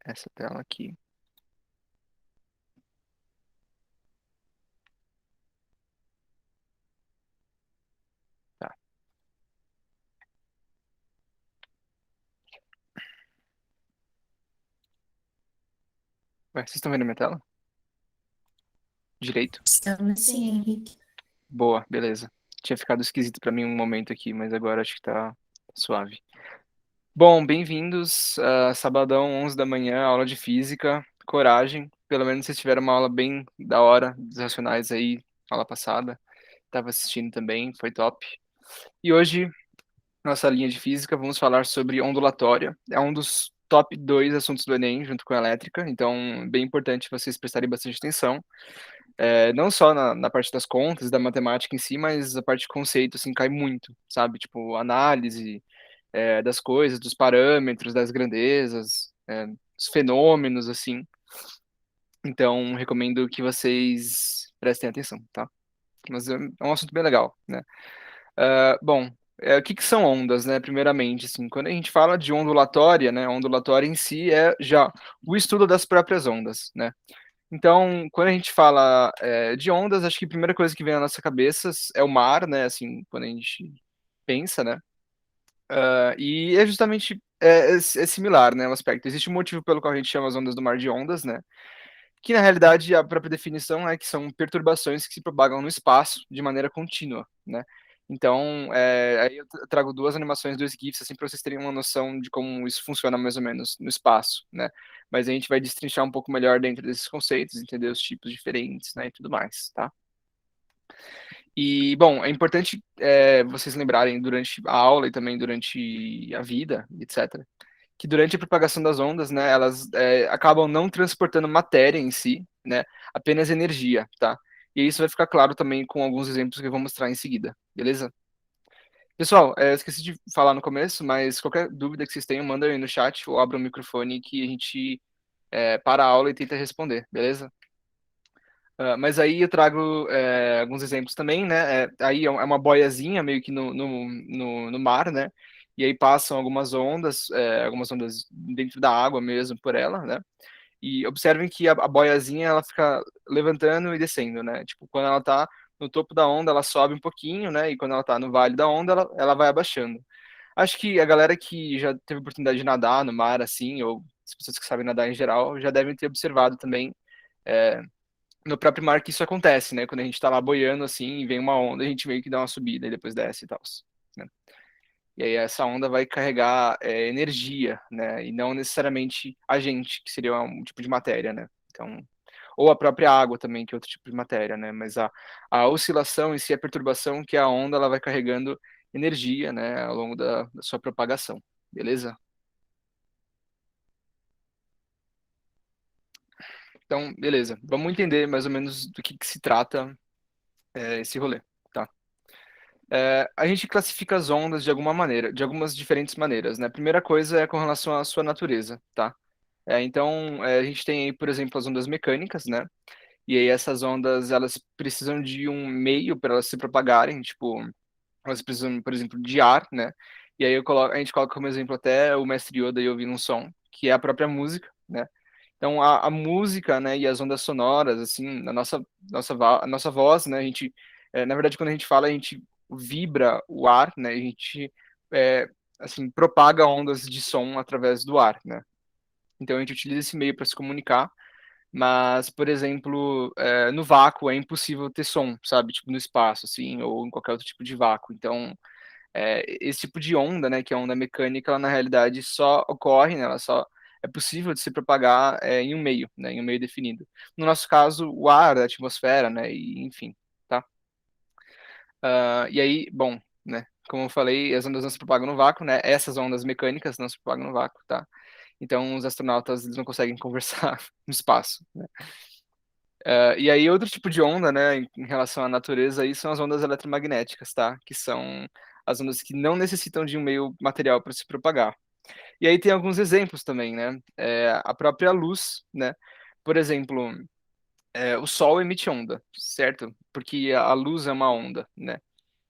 essa tela aqui. Tá. Ué, vocês estão vendo minha tela? Direito? Estamos sim, Henrique. Boa, beleza. Tinha ficado esquisito pra mim um momento aqui, mas agora acho que tá suave. Bom, bem-vindos a sabadão, 11 da manhã, aula de física. Coragem. Pelo menos vocês tiveram uma aula bem da hora dos racionais aí, aula passada. Tava assistindo também, foi top. E hoje, nossa linha de física, vamos falar sobre ondulatória. É um dos top 2 assuntos do Enem, junto com a elétrica, então bem importante vocês prestarem bastante atenção. Não só na parte das contas, da matemática em si, mas a parte de conceito, assim, cai muito, sabe? Tipo, análise das coisas, dos parâmetros, das grandezas, dos fenômenos, assim. Então, recomendo que vocês prestem atenção, tá? Mas é um assunto bem legal, né? Bom, o que que são ondas, né? Primeiramente, assim, quando a gente fala de ondulatória, né? A ondulatória em si é já o estudo das próprias ondas, né? Então, quando a gente fala de ondas, acho que a primeira coisa que vem à nossa cabeça é o mar, né? Assim, quando a gente pensa, né? E é justamente é similar, né? O aspecto. Existe um motivo pelo qual a gente chama as ondas do mar de ondas, né? Que na realidade a própria definição é que são perturbações que se propagam no espaço de maneira contínua, né? Então, aí eu trago duas animações, dois GIFs, assim, para vocês terem uma noção de como isso funciona mais ou menos no espaço, né? Mas a gente vai destrinchar um pouco melhor dentro desses conceitos, entender os tipos diferentes, né, e tudo mais, tá? E, bom, é importante vocês lembrarem durante a aula e também durante a vida, etc., que durante a propagação das ondas, né, elas acabam não transportando matéria em si, né, apenas energia, tá? E isso vai ficar claro também com alguns exemplos que eu vou mostrar em seguida, beleza? Pessoal, eu esqueci de falar no começo, mas qualquer dúvida que vocês tenham, manda aí no chat ou abra o microfone que a gente para a aula e tenta responder, beleza? Mas aí eu trago alguns exemplos também, né? Aí é uma boiazinha meio que no mar, né? E aí passam algumas ondas dentro da água mesmo por ela, né? E observem que a boiazinha ela fica levantando e descendo, né? Tipo, quando ela tá no topo da onda, ela sobe um pouquinho, né? E quando ela tá no vale da onda, ela vai abaixando. Acho que a galera que já teve oportunidade de nadar no mar, assim, ou as pessoas que sabem nadar em geral, já devem ter observado também no próprio mar que isso acontece, né? Quando a gente tá lá boiando assim e vem uma onda, a gente meio que dá uma subida e depois desce e tal, né? E aí essa onda vai carregar energia, né? E não necessariamente a gente, que seria um tipo de matéria, né? Então, ou a própria água também, que é outro tipo de matéria, né? Mas a oscilação em si, a perturbação, que é a onda, ela vai carregando energia, né? Ao longo da sua propagação, beleza? Então, beleza. Vamos entender mais ou menos do que se trata esse rolê, tá? A gente classifica as ondas de alguma maneira, de algumas diferentes maneiras, né? A primeira coisa é com relação à sua natureza, tá? Então, a gente tem aí, por exemplo, as ondas mecânicas, né? E aí essas ondas, elas precisam de um meio para elas se propagarem, tipo, elas precisam, por exemplo, de ar, né? E aí a gente coloca como exemplo até o mestre Yoda e ouvindo um som, que é a própria música, né? Então, a música, né, e as ondas sonoras, assim, a nossa voz, né, na verdade, quando a gente fala, a gente vibra o ar, né, a gente, é, assim, propaga ondas de som através do ar, né. Então, a gente utiliza esse meio para se comunicar, mas, por exemplo, no vácuo é impossível ter som, sabe, tipo no espaço, assim, ou em qualquer outro tipo de vácuo. Então, esse tipo de onda, né, que é a onda mecânica, ela na realidade só ocorre, né, ela só é possível de se propagar em um meio, né, em um meio definido. No nosso caso, o ar, a atmosfera, né, e enfim, tá? E aí, bom, né, como eu falei, as ondas não se propagam no vácuo, né, essas ondas mecânicas não se propagam no vácuo, tá? Então, os astronautas, eles não conseguem conversar no espaço, né? E aí, outro tipo de onda, né, em relação à natureza, aí são as ondas eletromagnéticas, tá? Que são as ondas que não necessitam de um meio material para se propagar. E aí tem alguns exemplos também, né? A própria luz, né? Por exemplo, o Sol emite onda, certo? Porque a luz é uma onda, né?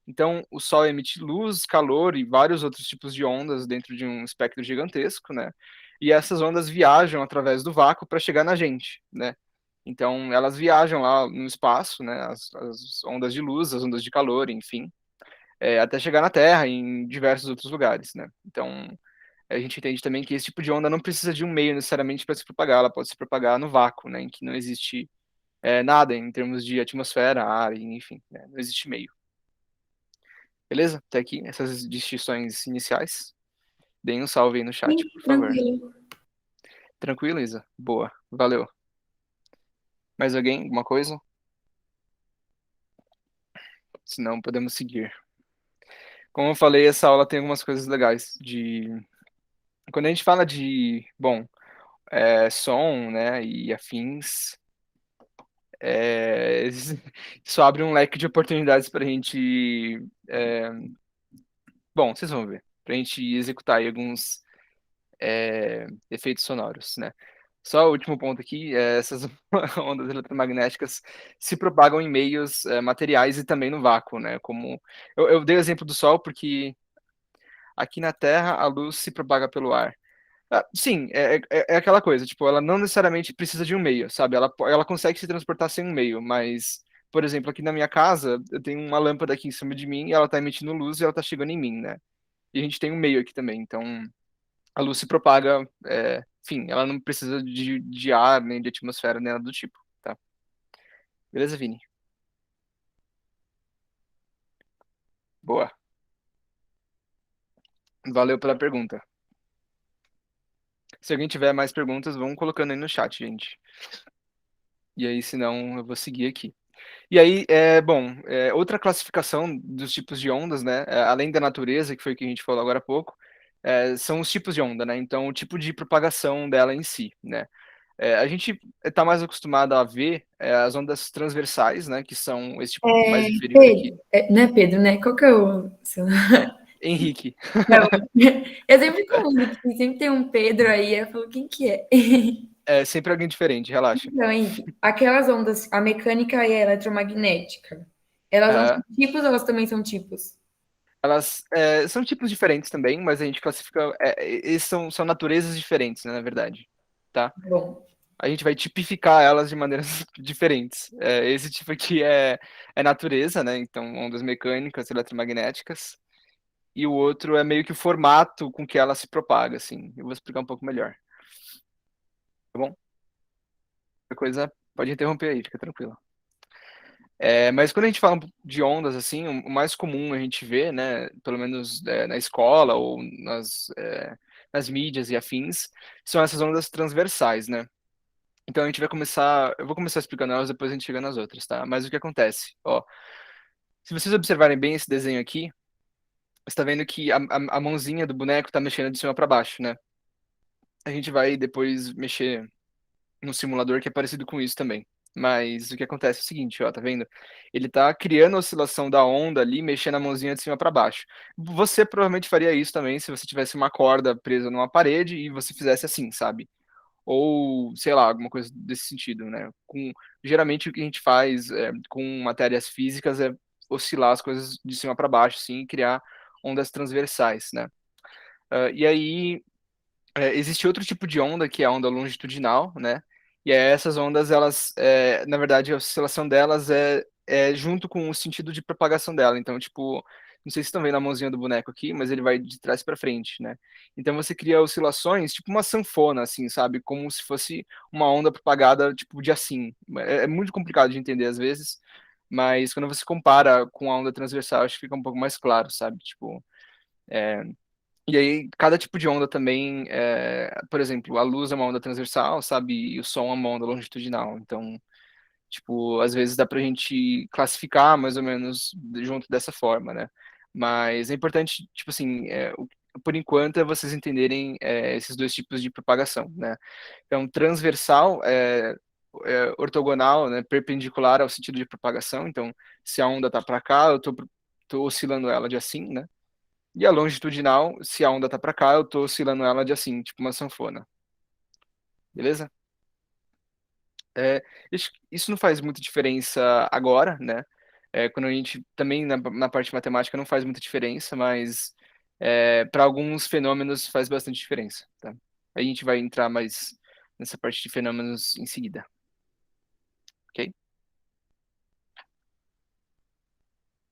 Então, o Sol emite luz, calor e vários outros tipos de ondas dentro de um espectro gigantesco, né? E essas ondas viajam através do vácuo para chegar na gente, né? Então, elas viajam lá no espaço, né? As ondas de luz, as ondas de calor, enfim, até chegar na Terra e em diversos outros lugares, né? Então, a gente entende também que esse tipo de onda não precisa de um meio necessariamente para se propagar, ela pode se propagar no vácuo, né? Em que não existe nada em termos de atmosfera, ar, enfim, né? Não existe meio. Beleza? Até aqui, essas distinções iniciais. Deem um salve aí no chat, Sim, por favor. tranquilo. Tranquilo, Isa? Boa. Valeu. Mais alguém? Alguma coisa? Se não, podemos seguir. Como eu falei, essa aula tem algumas coisas legais. Quando a gente fala de, bom, som, né, e afins, é, isso abre um leque de oportunidades para a gente. Bom, vocês vão ver. Para a gente executar aí alguns efeitos sonoros, né? Só o último ponto aqui, essas ondas eletromagnéticas se propagam em meios materiais e também no vácuo, né? Como eu dei o exemplo do Sol porque aqui na Terra a luz se propaga pelo ar. Ah, sim, é aquela coisa, tipo, ela não necessariamente precisa de um meio, sabe? Ela consegue se transportar sem um meio, mas, por exemplo, aqui na minha casa, eu tenho uma lâmpada aqui em cima de mim e ela tá emitindo luz e ela tá chegando em mim, né? E a gente tem um meio aqui também, então a luz se propaga, enfim, ela não precisa de ar, nem de atmosfera, nem nada do tipo, tá? Beleza, Vini? Boa. Valeu pela pergunta. Se alguém tiver mais perguntas, vão colocando aí no chat, gente. E aí, senão, eu vou seguir aqui. E aí, bom, outra classificação dos tipos de ondas, né? Além da natureza, que foi o que a gente falou agora há pouco, são os tipos de onda, né? Então, o tipo de propagação dela em si, né? A gente está mais acostumado a ver as ondas transversais, né? Que são esse tipo mais inferior aqui. Pedro, não é Pedro, né? Qual que é o seu nome? Henrique. Não. Eu sempre confundo, porque sempre tem um Pedro aí, eu falo, quem que é? É sempre alguém diferente, relaxa. Então, Henrique, aquelas ondas, a mecânica e a eletromagnética, elas não são Aham. tipos ou elas também são tipos? Elas são tipos diferentes também, mas a gente classifica. Eles são naturezas diferentes, né, na verdade. Tá? Bom, A gente vai tipificar elas de maneiras diferentes. Esse tipo aqui é natureza, né? Então, ondas mecânicas, eletromagnéticas. E o outro é meio que o formato com que ela se propaga, assim. Eu vou explicar um pouco melhor, tá bom? Qualquer coisa pode interromper aí, fica tranquilo. Mas quando a gente fala de ondas, assim, o mais comum a gente vê, né, pelo menos na escola ou nas mídias e afins, são essas ondas transversais, né? Então a gente vai começar, eu vou começar explicando elas, depois a gente chega nas outras, tá? Mas o que acontece? Ó, se vocês observarem bem esse desenho aqui, você está vendo que a mãozinha do boneco está mexendo de cima para baixo, né? A gente vai depois mexer no simulador que é parecido com isso também. Mas o que acontece é o seguinte, ó, tá vendo? Ele tá criando a oscilação da onda ali, mexendo a mãozinha de cima para baixo. Você provavelmente faria isso também se você tivesse uma corda presa numa parede e você fizesse assim, sabe? Ou, sei lá, alguma coisa desse sentido, né? Geralmente o que a gente faz com matérias físicas é oscilar as coisas de cima para baixo, sim, e criar ondas transversais, né? E aí existe outro tipo de onda que é a onda longitudinal, né? E aí essas ondas, elas, na verdade, a oscilação delas é junto com o sentido de propagação dela. Então, tipo, não sei se estão vendo a mãozinha do boneco aqui, mas ele vai de trás para frente, né? Então você cria oscilações, tipo uma sanfona, assim, sabe? Como se fosse uma onda propagada, tipo, de assim. É muito complicado de entender às vezes, mas quando você compara com a onda transversal, acho que fica um pouco mais claro, sabe? Tipo, e aí, cada tipo de onda também, por exemplo, a luz é uma onda transversal, sabe? E o som é uma onda longitudinal. Então, tipo, às vezes dá pra gente classificar mais ou menos junto dessa forma, né? Mas é importante, tipo assim, por enquanto, é vocês entenderem esses dois tipos de propagação, né? Então, transversal é ortogonal, né? Perpendicular ao sentido de propagação. Então, se a onda tá para cá, tô oscilando ela de assim, né? E a longitudinal, se a onda tá pra cá, eu tô oscilando ela de assim, tipo uma sanfona. Beleza? É, isso não faz muita diferença agora, né? Quando a gente também na parte matemática não faz muita diferença, mas para alguns fenômenos faz bastante diferença, tá? A gente vai entrar mais nessa parte de fenômenos em seguida, ok?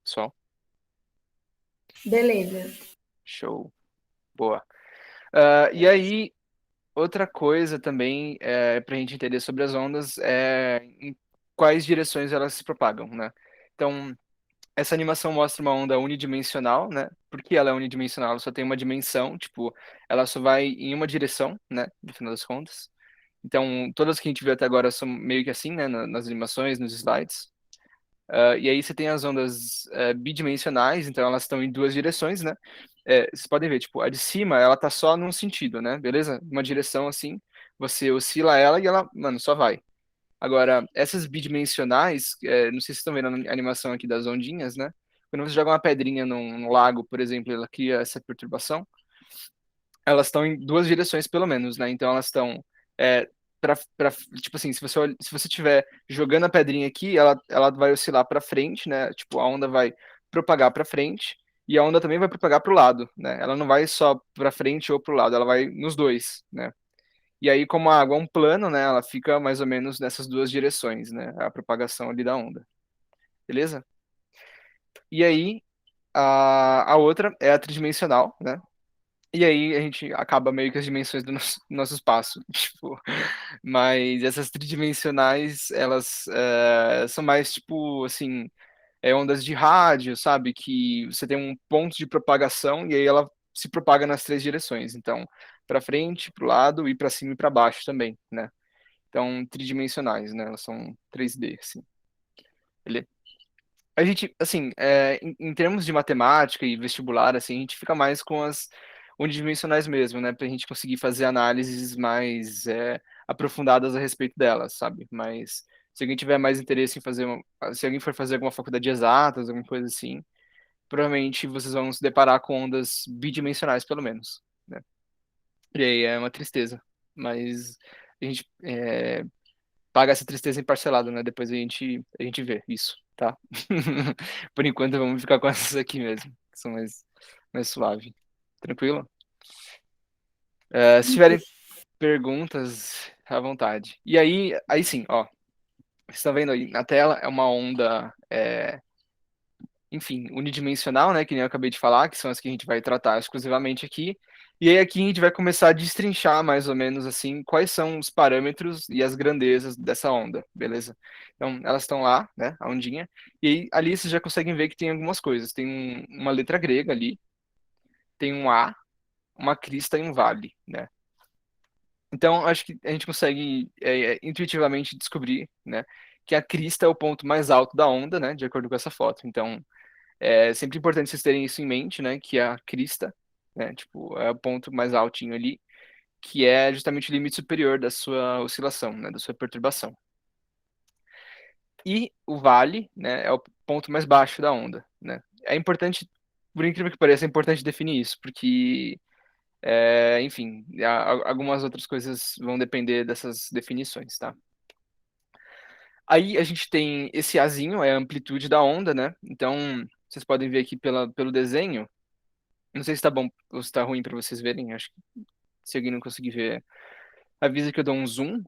Pessoal, Beleza. show, boa. E aí, outra coisa também para a gente entender sobre as ondas é em quais direções elas se propagam, né? Então, essa animação mostra uma onda unidimensional, né? Por que ela é unidimensional? Ela só tem uma dimensão, tipo, ela só vai em uma direção, né? No final das contas. Então, todas que a gente viu até agora são meio que assim, né? Nas animações, nos slides. E aí você tem as ondas bidimensionais, então elas estão em duas direções, né? Vocês podem ver, tipo, a de cima, ela tá só num sentido, né? Beleza? Uma direção assim, você oscila ela e ela, mano, só vai. Agora, essas bidimensionais, não sei se vocês estão vendo a animação aqui das ondinhas, né? Quando você joga uma pedrinha num lago, por exemplo, ela cria essa perturbação. Elas estão em duas direções, pelo menos, né? Então elas estão tipo assim, se você estiver jogando a pedrinha aqui, ela vai oscilar para frente, né? Tipo, a onda vai propagar para frente e a onda também vai propagar para o lado, né? Ela não vai só para frente ou para o lado, ela vai nos dois, né? E aí, como a água é um plano, né? Ela fica mais ou menos nessas duas direções, né? A propagação ali da onda, beleza? E aí, a outra é a tridimensional, né? E aí a gente acaba meio que as dimensões do nosso espaço, tipo, mas essas tridimensionais, elas são mais, tipo, assim, ondas de rádio, sabe? Que você tem um ponto de propagação e aí ela se propaga nas três direções, então, para frente, para o lado e para cima e para baixo também, né? Então, tridimensionais, né? Elas são 3D, assim. Beleza? A gente, assim, em termos de matemática e vestibular, assim, a gente fica mais com as unidimensionais mesmo, né? Pra gente conseguir fazer análises mais aprofundadas a respeito delas, sabe? Mas se alguém tiver mais interesse em fazer, se alguém for fazer alguma faculdade de exatas, alguma coisa assim, provavelmente vocês vão se deparar com ondas bidimensionais, pelo menos, né? E aí é uma tristeza, mas a gente paga essa tristeza em parcelado, né? Depois a gente vê isso, tá? Por enquanto vamos ficar com essas aqui mesmo, que são mais suave. Tranquilo? Se tiverem perguntas, à vontade. E aí sim, ó. Você está vendo aí na tela, é uma onda enfim, unidimensional, né, que nem eu acabei de falar, que são as que a gente vai tratar exclusivamente aqui. E aí aqui a gente vai começar a destrinchar mais ou menos assim quais são os parâmetros e as grandezas dessa onda, beleza? Então, elas estão lá, né, a ondinha, e aí ali vocês já conseguem ver que tem algumas coisas. Tem uma letra grega ali, tem um A, uma crista e um vale, né? Então, acho que a gente consegue intuitivamente descobrir, né, que a crista é o ponto mais alto da onda, né, de acordo com essa foto. Então, é sempre importante vocês terem isso em mente, né? Que a crista, né? Tipo, é o ponto mais altinho ali, que é justamente o limite superior da sua oscilação, né? Da sua perturbação. E o vale, né? É o ponto mais baixo da onda, né? É importante, por incrível que pareça, é importante definir isso, porque, enfim, algumas outras coisas vão depender dessas definições, tá? Aí a gente tem esse Azinho, é a amplitude da onda, né? Então, vocês podem ver aqui pelo desenho. Não sei se tá bom ou se tá ruim para vocês verem. Acho que se alguém não conseguir ver, avisa que eu dou um zoom.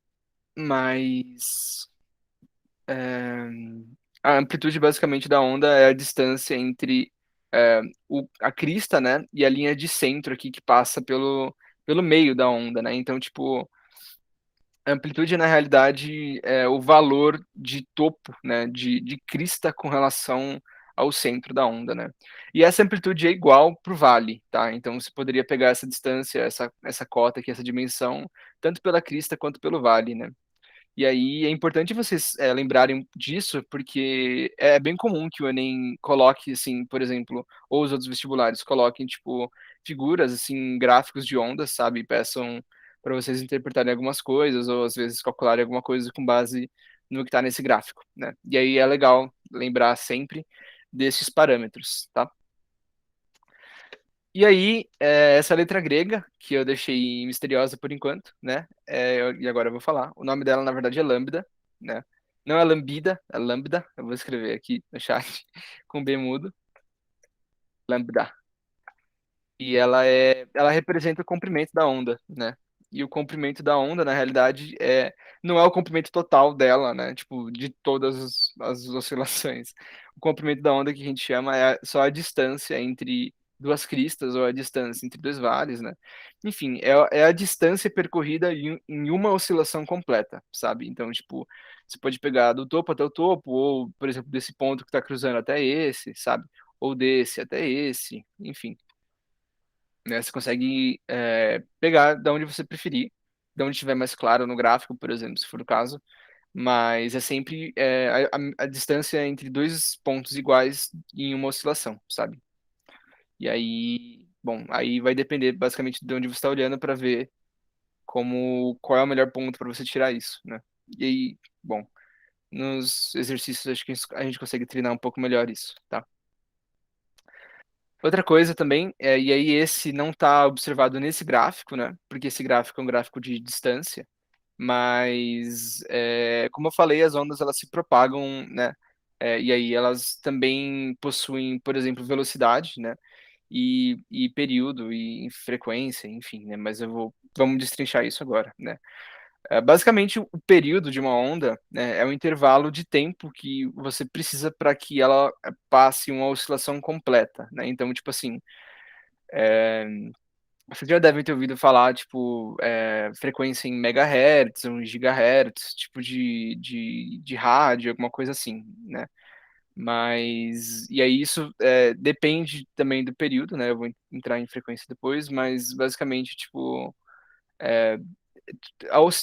Mas é, a amplitude basicamente da onda é a distância entre a crista, né, e a linha de centro aqui que passa pelo meio da onda, né? Então, tipo, a amplitude na realidade é o valor de topo, né, de crista com relação ao centro da onda, né? E essa amplitude é igual para o vale, tá? Então você poderia pegar essa distância, essa cota aqui, essa dimensão, tanto pela crista quanto pelo vale, né? E aí é importante vocês lembrarem disso, porque é bem comum que o Enem coloque, assim, por exemplo, ou os outros vestibulares coloquem, tipo, figuras, assim, gráficos de ondas, sabe? E peçam para vocês interpretarem algumas coisas, ou às vezes calcularem alguma coisa com base no que está nesse gráfico, né? E aí é legal lembrar sempre desses parâmetros, tá? E aí, essa letra grega, que eu deixei misteriosa por enquanto, né? E agora eu vou falar. O nome dela, na verdade, é lambda, né? Não é lambda, é lambda. Eu vou escrever aqui no chat com B mudo. Lambda. E ela representa o comprimento da onda, né? E o comprimento da onda, na realidade, não é o comprimento total dela, né? Tipo, de todas as oscilações. O comprimento da onda que a gente chama é só a distância entre duas cristas ou a distância entre dois vales, né? Enfim, é a distância percorrida em uma oscilação completa, sabe? Então, tipo, você pode pegar do topo até o topo, ou, por exemplo, desse ponto que está cruzando até esse, sabe? Ou desse até esse, enfim, né? Você consegue pegar da onde você preferir, da onde estiver mais claro no gráfico, por exemplo, se for o caso, mas é sempre a distância entre dois pontos iguais em uma oscilação, sabe? E aí, bom, aí vai depender basicamente de onde você está olhando para ver qual é o melhor ponto para você tirar isso, né? E aí, bom, nos exercícios acho que a gente consegue treinar um pouco melhor isso, tá? Outra coisa também, e aí esse não está observado nesse gráfico, né? Porque esse gráfico é um gráfico de distância, mas como eu falei, as ondas elas se propagam, né? E aí elas também possuem, por exemplo, velocidade, né? E período e frequência, enfim, né? Mas vamos destrinchar isso agora, né? Basicamente, o período de uma onda, né, é o intervalo de tempo que você precisa para que ela passe uma oscilação completa, né? Então, tipo assim, vocês já devem ter ouvido falar, tipo, frequência em megahertz, um gigahertz, tipo de rádio, alguma coisa assim, né? Mas, e aí isso depende também do período, né? Eu vou entrar em frequência depois, mas basicamente, tipo,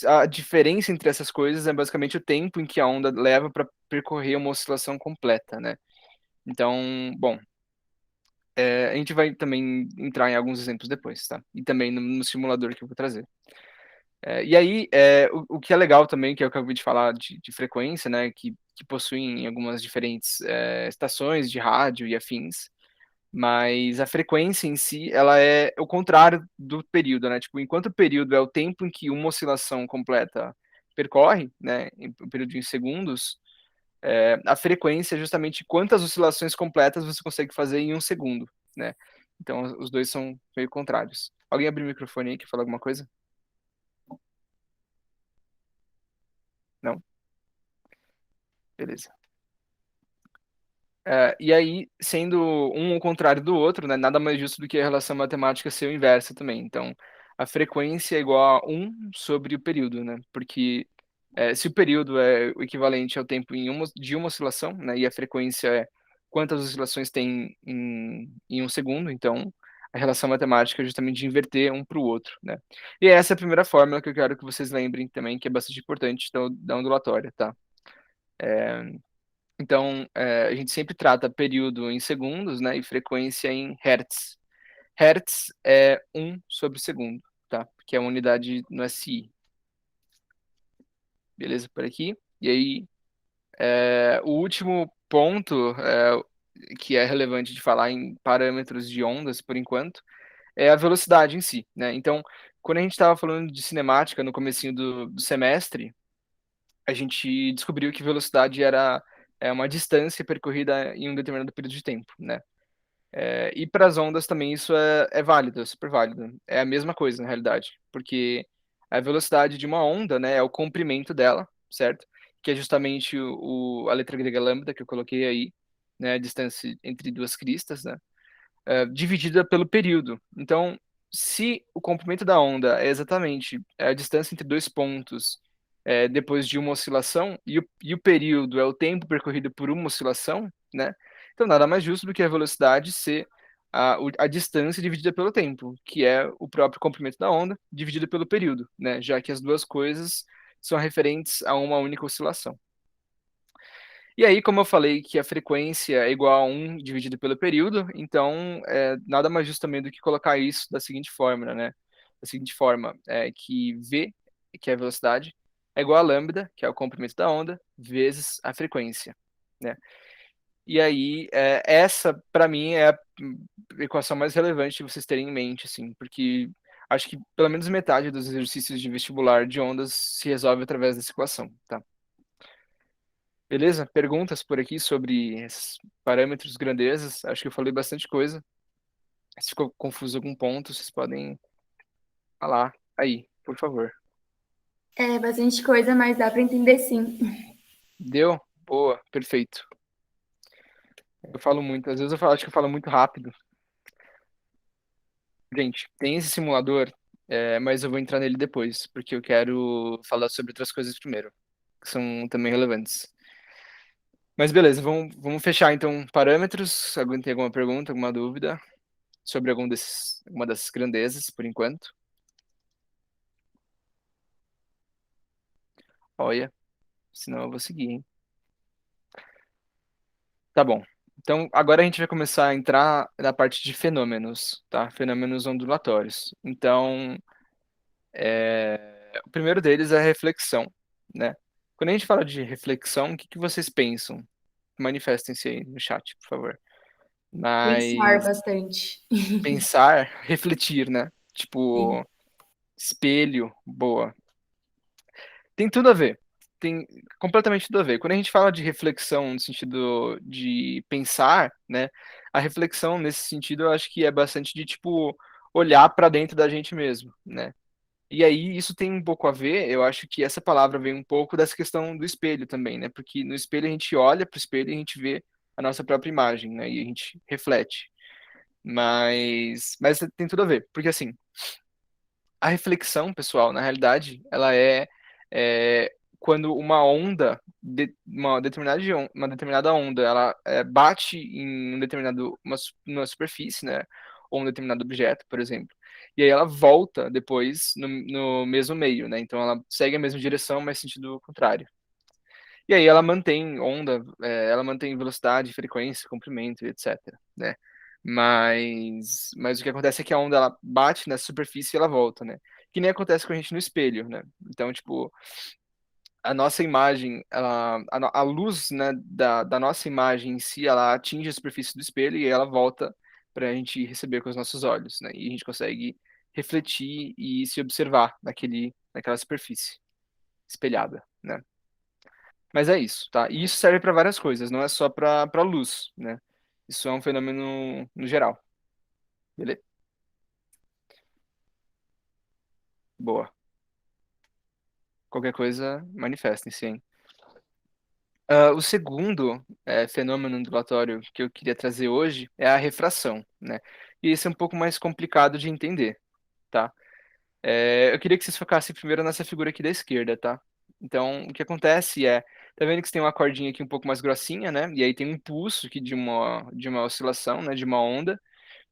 a diferença entre essas coisas é basicamente o tempo em que a onda leva para percorrer uma oscilação completa, né? Então, bom, a gente vai também entrar em alguns exemplos depois, tá? E também no simulador que eu vou trazer. E aí, o que é legal também, que é o que eu acabei de falar de frequência, né? Que possuem algumas diferentes estações de rádio e afins, mas a frequência em si, ela é o contrário do período, né? Tipo, enquanto o período é o tempo em que uma oscilação completa percorre, né? O período em segundos, a frequência é justamente quantas oscilações completas você consegue fazer em um segundo, né? Então, os dois são meio contrários. Alguém abriu o microfone aí que falar alguma coisa? Não? Beleza. E aí, sendo um o contrário do outro, né, nada mais justo do que a relação matemática ser o inverso também. Então, a frequência é igual a um sobre o período, né? Porque se o período é o equivalente ao tempo de uma oscilação, né, e a frequência é quantas oscilações tem em um segundo, então a relação matemática é justamente de inverter um para o outro, né? E essa é a primeira fórmula que eu quero que vocês lembrem também, que é bastante importante, da ondulatória, tá? Então, a gente sempre trata período em segundos, né, e frequência em hertz. Hertz é um sobre segundo, tá? Que é uma unidade no SI. Beleza por aqui? E aí, o último ponto que é relevante de falar em parâmetros de ondas, por enquanto, é a velocidade em si, né? Então, quando a gente estava falando de cinemática no comecinho do semestre, a gente descobriu que velocidade era uma distância percorrida em um determinado período de tempo, né? E para as ondas também isso é válido, é super válido. É a mesma coisa, na realidade, porque a velocidade de uma onda, né, é o comprimento dela, certo? Que é justamente a letra grega lambda que eu coloquei aí, né, a distância entre duas cristas, né? Dividida pelo período. Então, se o comprimento da onda é exatamente a distância entre dois pontos depois de uma oscilação, e o período é o tempo percorrido por uma oscilação, né? Então, nada mais justo do que a velocidade ser a distância dividida pelo tempo, que é o próprio comprimento da onda dividido pelo período, né? Já que as duas coisas são referentes a uma única oscilação. E aí, como eu falei que a frequência é igual a 1 dividido pelo período, então nada mais justo também do que colocar isso da seguinte forma, né? Da seguinte forma, que V, que é a velocidade, é igual a lambda, que é o comprimento da onda, vezes a frequência, né? E aí, essa, para mim, é a equação mais relevante de vocês terem em mente, assim, porque acho que pelo menos metade dos exercícios de vestibular de ondas se resolve através dessa equação, tá? Beleza? Perguntas por aqui sobre esses parâmetros, grandezas. Acho que eu falei bastante coisa. Se ficou confuso algum ponto, vocês podem falar aí, por favor. É bastante coisa, mas dá para entender sim. Deu? Boa, perfeito. Eu falo muito, às vezes acho que eu falo muito rápido. Gente, tem esse simulador, mas eu vou entrar nele depois, porque eu quero falar sobre outras coisas primeiro, que são também relevantes. Mas beleza, vamos fechar então parâmetros. Alguém tem alguma pergunta, alguma dúvida sobre alguma dessas grandezas, por enquanto? Olha, senão eu vou seguir, hein? Tá bom. Então, agora a gente vai começar a entrar na parte de fenômenos, tá? Fenômenos ondulatórios. Então, o primeiro deles é a reflexão, né? Quando a gente fala de reflexão, o que que vocês pensam? Manifestem-se aí no chat, por favor. Pensar Mas bastante. pensar, refletir, né? Sim. Tipo, espelho, boa. Tem tudo a ver. Tem completamente tudo a ver. Quando a gente fala de reflexão no sentido de pensar, né? A reflexão nesse sentido eu acho que é bastante de tipo olhar para dentro da gente mesmo, né? E aí isso tem um pouco a ver, eu acho que essa palavra vem um pouco dessa questão do espelho também, né? Porque no espelho a gente olha para o espelho e a gente vê a nossa própria imagem, né? E a gente reflete. Mas tem tudo a ver, porque assim, a reflexão, pessoal, na realidade, ela é quando uma onda, uma determinada onda, ela bate em um uma superfície, né? Ou um determinado objeto, por exemplo. E aí ela volta depois no mesmo meio, né? Então ela segue a mesma direção, mas sentido contrário. E aí ela mantém onda, ela mantém velocidade, frequência, comprimento, e etc, né? Mas o que acontece é que a onda ela bate na superfície e ela volta, né? Que nem acontece com a gente no espelho, né? Então, tipo, a nossa imagem, a luz, né, da nossa imagem em si, ela atinge a superfície do espelho e ela volta para a gente receber com os nossos olhos, né? E a gente consegue refletir e se observar naquela superfície espelhada, né? Mas é isso, tá? E isso serve para várias coisas, não é só para luz, né? Isso é um fenômeno no geral, beleza? Boa. Qualquer coisa, manifestem-se, hein? O segundo fenômeno ondulatório que eu queria trazer hoje é a refração, né? E esse é um pouco mais complicado de entender, tá? Eu queria que vocês focassem primeiro nessa figura aqui da esquerda, tá? Então, o que acontece tá vendo que você tem uma cordinha aqui um pouco mais grossinha, né? E aí tem um pulso aqui de uma oscilação, né? De uma onda.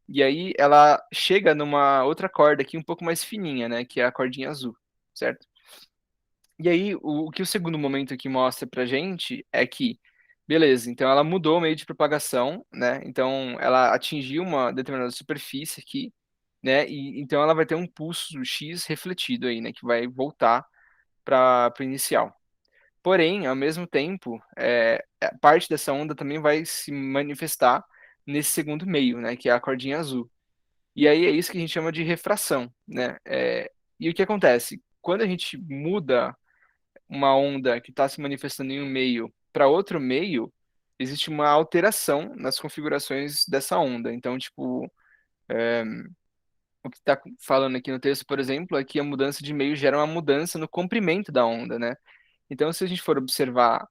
E aí ela chega numa outra corda aqui um pouco mais fininha, né? Que é a cordinha azul, certo? E aí o que o segundo momento aqui mostra pra gente é que, beleza, então ela mudou o meio de propagação, né? Então ela atingiu uma determinada superfície aqui, né? E então ela vai ter um pulso X refletido aí, né? Que vai voltar para o inicial. Porém, ao mesmo tempo, parte dessa onda também vai se manifestar nesse segundo meio, né? Que é a cordinha azul. E aí é isso que a gente chama de refração, né? E o que acontece? Quando a gente muda uma onda que está se manifestando em um meio para outro meio, existe uma alteração nas configurações dessa onda. Então, tipo, o que está falando aqui no texto, por exemplo, é que a mudança de meio gera uma mudança no comprimento da onda, né? Então, se a gente for observar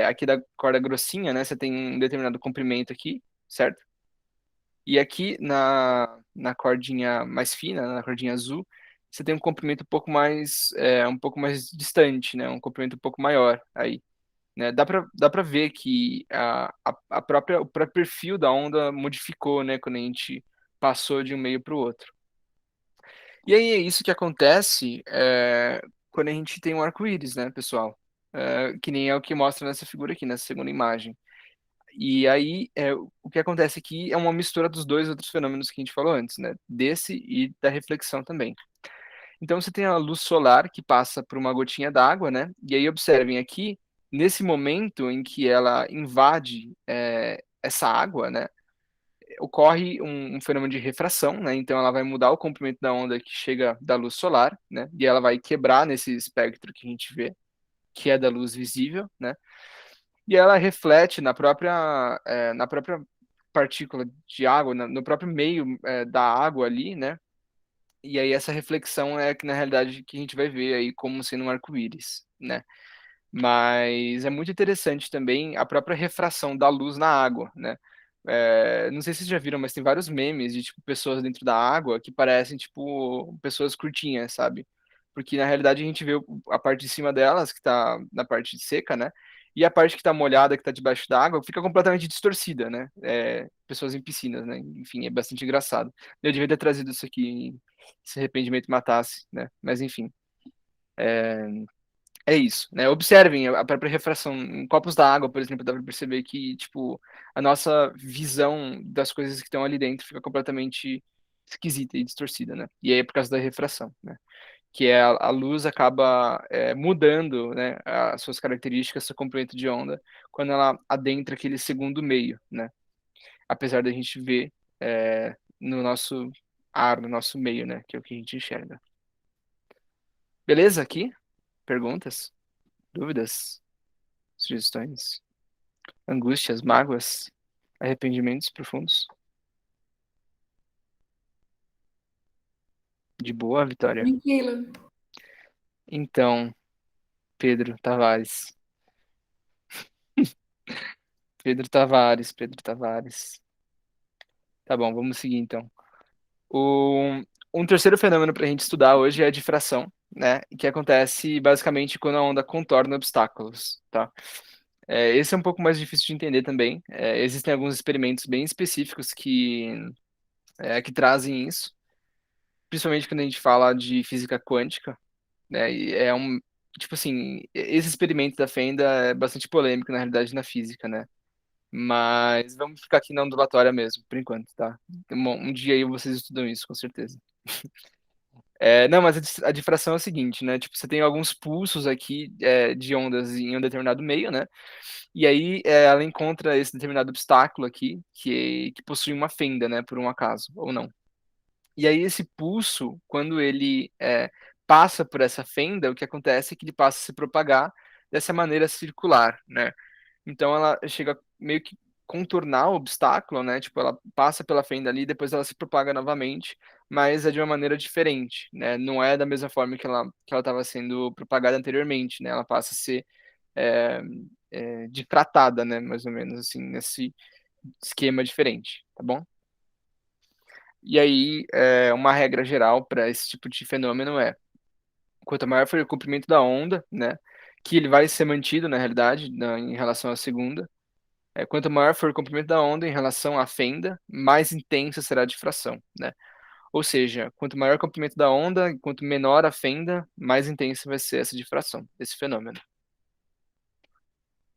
aqui da corda grossinha, né? Você tem um determinado comprimento aqui, certo? E aqui na cordinha mais fina, na cordinha azul, você tem um comprimento um pouco mais distante, né? Um comprimento um pouco maior aí, né? Dá para ver que o próprio perfil da onda modificou, né? Quando a gente passou de um meio para o outro. E aí é isso que acontece quando a gente tem um arco-íris, né, pessoal? Que nem é o que mostra nessa figura aqui, nessa segunda imagem. E aí, o que acontece aqui é uma mistura dos dois outros fenômenos que a gente falou antes, né? Desse e da reflexão também. Então, você tem a luz solar que passa por uma gotinha d'água, né? E aí, observem aqui, nesse momento em que ela invade essa água, né? Ocorre um fenômeno de refração, né? Então, ela vai mudar o comprimento da onda que chega da luz solar, né? E ela vai quebrar nesse espectro que a gente vê, que é da luz visível, né? e ela reflete na própria partícula de água, no próprio meio da água ali, né? E aí essa reflexão é que na realidade que a gente vai ver aí como sendo um arco-íris, né? Mas é muito interessante também a própria refração da luz na água, né? Não sei se vocês já viram, mas tem vários memes de tipo pessoas dentro da água que parecem tipo pessoas curtinhas, sabe? Porque na realidade a gente vê a parte de cima delas, que tá na parte seca, né? E a parte que tá molhada, que tá debaixo da água, fica completamente distorcida, né? Pessoas em piscinas, né? Enfim, é bastante engraçado. Eu devia ter trazido isso aqui se arrependimento matasse, né? Mas enfim. É isso, né? Observem a própria refração. Em copos d'água, por exemplo, dá para perceber que, tipo, a nossa visão das coisas que estão ali dentro fica completamente esquisita e distorcida, né? E aí é por causa da refração, né? Que é a luz acaba mudando, né, as suas características, seu comprimento de onda, quando ela adentra aquele segundo meio, né? Apesar da gente ver no nosso ar, no nosso meio, né? Que é o que a gente enxerga. Beleza aqui? Perguntas? Dúvidas? Sugestões? Angústias, mágoas, arrependimentos profundos? De boa, Vitória? Tranquilo. Então, Pedro Tavares. Pedro Tavares, Pedro Tavares. Tá bom, vamos seguir então. O, um terceiro fenômeno para a gente estudar hoje é a difração, né? Que acontece basicamente quando a onda contorna obstáculos, tá? Esse é um pouco mais difícil de entender também. Existem alguns experimentos bem específicos que trazem isso, principalmente quando a gente fala de física quântica, né? E tipo assim, esse experimento da fenda é bastante polêmico na realidade na física, né? Mas vamos ficar aqui na ondulatória mesmo, por enquanto, tá? Um dia aí vocês estudam isso, com certeza. Não, mas a difração é o seguinte, né? Tipo, você tem alguns pulsos aqui de ondas em um determinado meio, né? E aí ela encontra esse determinado obstáculo aqui, que possui uma fenda, né? Por um acaso, ou não. E aí esse pulso, quando ele passa por essa fenda, o que acontece é que ele passa a se propagar dessa maneira circular, né? Então ela chega meio que contornar o obstáculo, né? Tipo, ela passa pela fenda ali, depois ela se propaga novamente, mas é de uma maneira diferente, né? Não é da mesma forma que ela estava sendo propagada anteriormente, né? Ela passa a ser é, difratada, né? Mais ou menos assim, nesse esquema diferente, tá bom? E aí, uma regra geral para esse tipo de fenômeno quanto maior for o comprimento da onda, né, que ele vai ser mantido, na realidade, em relação à segunda, quanto maior for o comprimento da onda em relação à fenda, mais intensa será a difração, né? Ou seja, quanto maior o comprimento da onda, quanto menor a fenda, mais intensa vai ser essa difração, esse fenômeno,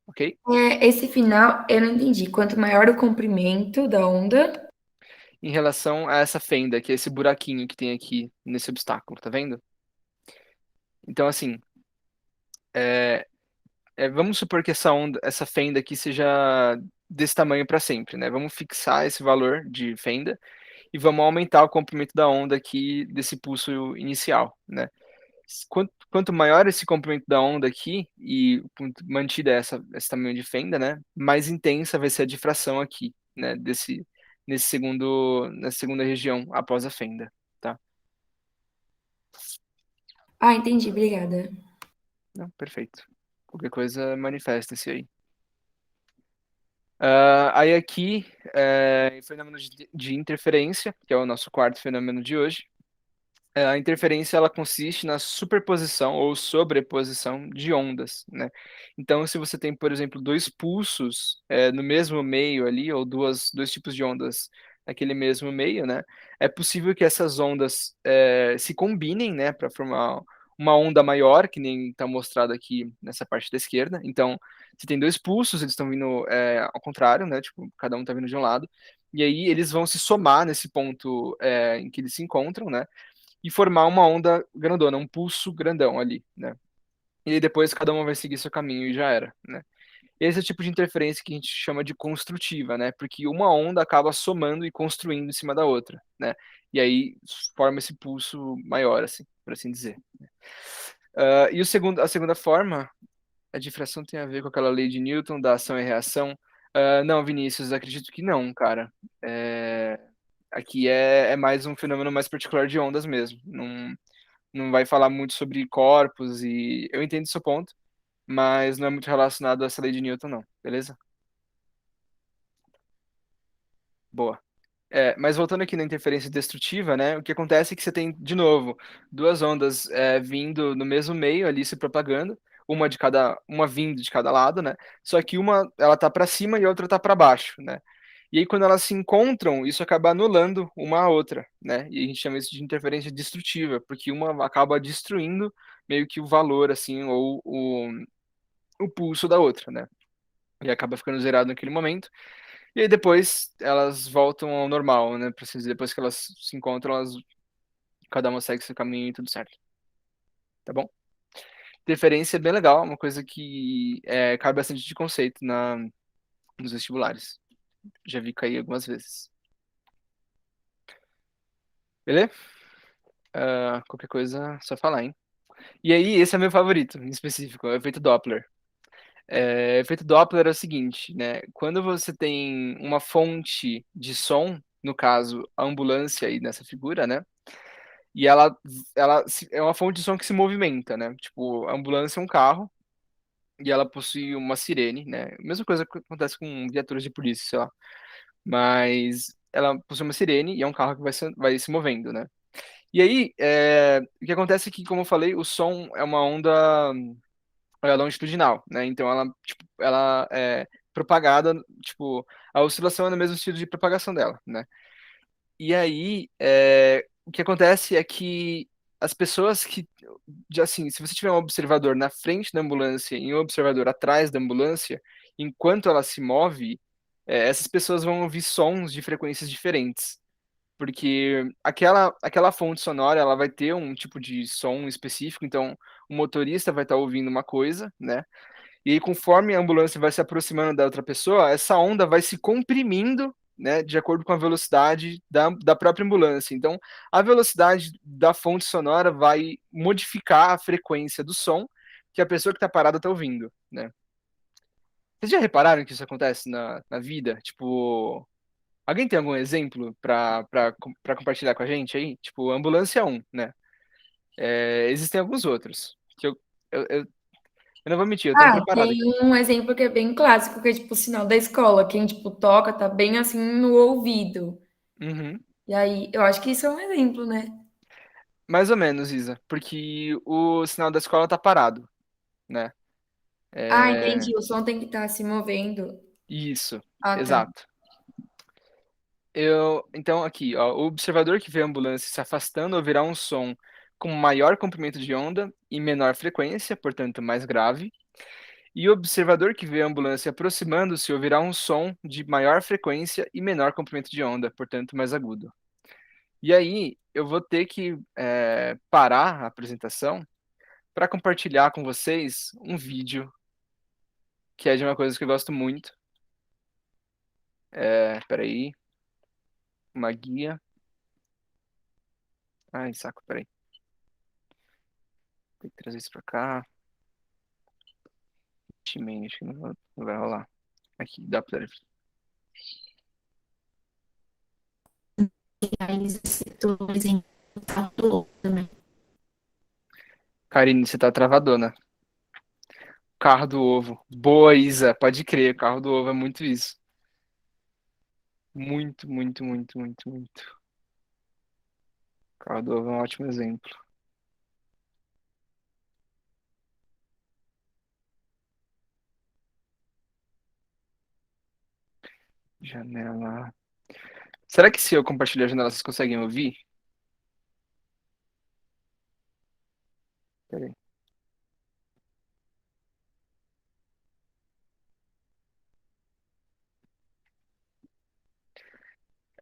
ok? Esse final eu não entendi. Quanto maior o comprimento da onda. Em relação a essa fenda, que é esse buraquinho que tem aqui nesse obstáculo, tá vendo? Então, assim, é, vamos supor que essa onda, essa fenda aqui seja desse tamanho para sempre, né? Vamos fixar esse valor de fenda e vamos aumentar o comprimento da onda aqui desse pulso inicial, né? Quanto maior esse comprimento da onda aqui e mantida esse tamanho de fenda, né? Mais intensa vai ser a difração aqui, né? Nessa segunda região após a fenda, tá? Ah, entendi, obrigada. Não, perfeito. Qualquer coisa manifesta-se aí. Aí aqui, fenômeno de interferência, que é o nosso quarto fenômeno de hoje. A interferência ela consiste na superposição ou sobreposição de ondas, né? Então, se você tem, por exemplo, dois pulsos no mesmo meio ali, ou dois tipos de ondas naquele mesmo meio, né? É possível que essas ondas se combinem, né, para formar uma onda maior, que nem está mostrado aqui nessa parte da esquerda. Então, se tem dois pulsos, eles estão vindo ao contrário, né? Tipo, cada um está vindo de um lado. E aí eles vão se somar nesse ponto em que eles se encontram, né? E formar uma onda grandona, um pulso grandão ali, né? E aí depois cada uma vai seguir seu caminho e já era, né? Esse é o tipo de interferência que a gente chama de construtiva, né? Porque uma onda acaba somando e construindo em cima da outra, né? E aí forma esse pulso maior, assim, por assim dizer. E a segunda forma a difração tem a ver com aquela lei de Newton da ação e reação? Não, Vinícius, acredito que não, cara. É, aqui é mais um fenômeno mais particular de ondas mesmo. Não vai falar muito sobre corpos e eu entendo seu ponto, mas não é muito relacionado a essa lei de Newton, não. Beleza? Boa. Mas voltando aqui na interferência destrutiva, né? O que acontece é que você tem, de novo, duas ondas vindo no mesmo meio ali se propagando, uma vindo de cada lado, né? Só que uma ela tá para cima e a outra tá para baixo, né? E aí quando elas se encontram, isso acaba anulando uma a outra, né? E a gente chama isso de interferência destrutiva, porque uma acaba destruindo meio que o valor, assim, ou o pulso da outra, né? E acaba ficando zerado naquele momento. E aí depois elas voltam ao normal, né? Precisa, depois que elas se encontram, cada uma segue seu caminho e tudo certo. Tá bom? Interferência é bem legal, é uma coisa que cai bastante de conceito nos vestibulares. Já vi cair algumas vezes. Beleza? Qualquer coisa, só falar, hein? E aí, esse é meu favorito, em específico, é o efeito Doppler. O efeito Doppler é o seguinte, né? Quando você tem uma fonte de som, no caso, a ambulância aí nessa figura, né? E é uma fonte de som que se movimenta, né? Tipo, a ambulância é um carro e ela possui uma sirene, né? Mesma coisa que acontece com viaturas de polícia, sei lá. Mas ela possui uma sirene e é um carro que vai se movendo, né? E aí, o que acontece é que, como eu falei, o som é uma onda longitudinal, né? Então ela é propagada, tipo, a oscilação é no mesmo estilo de propagação dela, né? E aí, o que acontece é que as pessoas assim, se você tiver um observador na frente da ambulância e um observador atrás da ambulância, enquanto ela se move, essas pessoas vão ouvir sons de frequências diferentes. Porque aquela fonte sonora, ela vai ter um tipo de som específico, então o motorista vai estar ouvindo uma coisa, né? E aí, conforme a ambulância vai se aproximando da outra pessoa, essa onda vai se comprimindo, né, de acordo com a velocidade da própria ambulância. Então, a velocidade da fonte sonora vai modificar a frequência do som que a pessoa que está parada está ouvindo, né? Vocês já repararam que isso acontece na vida? Tipo, alguém tem algum exemplo para compartilhar com a gente aí? Tipo, ambulância um, né? Existem alguns outros. Eu não vou mentir, eu tenho Ah, preparado tem aqui. um exemplo que é bem clássico, que é tipo o sinal da escola. Quem, tipo, toca tá bem assim no ouvido. Uhum. E aí, eu acho que isso é um exemplo, né? Mais ou menos, Isa, porque o sinal da escola tá parado, né? Ah, É, entendi. O som tem que estar se movendo. isso, Ah, tá. exato. Então, aqui, ó, o observador que vê a ambulância se afastando ouvirá um som com maior comprimento de onda e menor frequência, portanto, mais grave. E o observador que vê a ambulância aproximando-se ouvirá um som de maior frequência e menor comprimento de onda, portanto, mais agudo. E aí, eu vou ter que parar a apresentação para compartilhar com vocês um vídeo que é de uma coisa que eu gosto muito. Peraí, uma guia. Ai, saco, peraí. Tem que trazer isso pra cá. Time, acho que não vai rolar. Aqui, dá pra. Eles setores em todo também. Karine, você tá travadona. Carro do ovo. Boa, Isa, pode crer, carro do ovo é muito isso. Muito, muito, muito, muito, muito. Carro do ovo é um ótimo exemplo. Janela. Será que se eu compartilhar a janela, vocês conseguem ouvir? Peraí.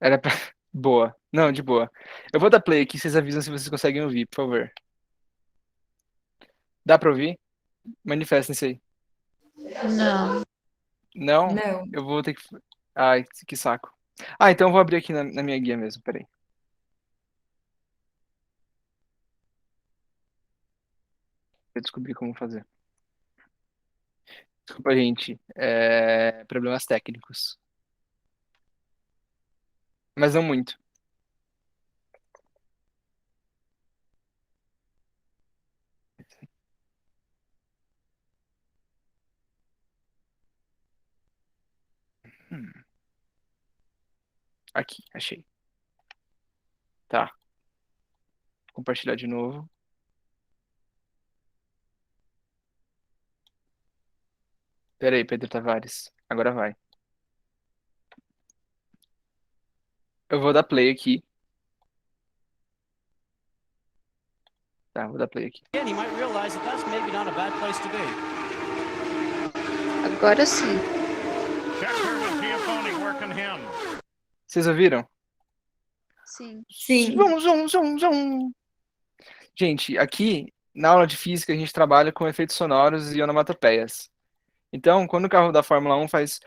Era pra. Boa. Não, de boa. Eu vou dar play aqui, vocês avisam se vocês conseguem ouvir, por favor. Dá pra ouvir? Manifestem-se aí. Não. Não? Não. Eu vou ter que. Ai, que saco. Ah, então eu vou abrir aqui na minha guia mesmo, peraí. Eu descobri como fazer. Desculpa, gente. Problemas técnicos. Mas não muito. Hum, Aqui, achei. Tá. Compartilhar de novo. Pera aí, Pedro Tavares. Agora vai. Eu vou dar play aqui. Tá, vou dar play aqui. Again, he might realize that that's maybe not a bad place to be. Agora sim. Checker with Giafone working him. Vocês ouviram? Sim. Sim. Zum, zum, zum, zum. Gente, aqui na aula de física a gente trabalha com efeitos sonoros e onomatopeias. Então, quando o carro da Fórmula 1 faz.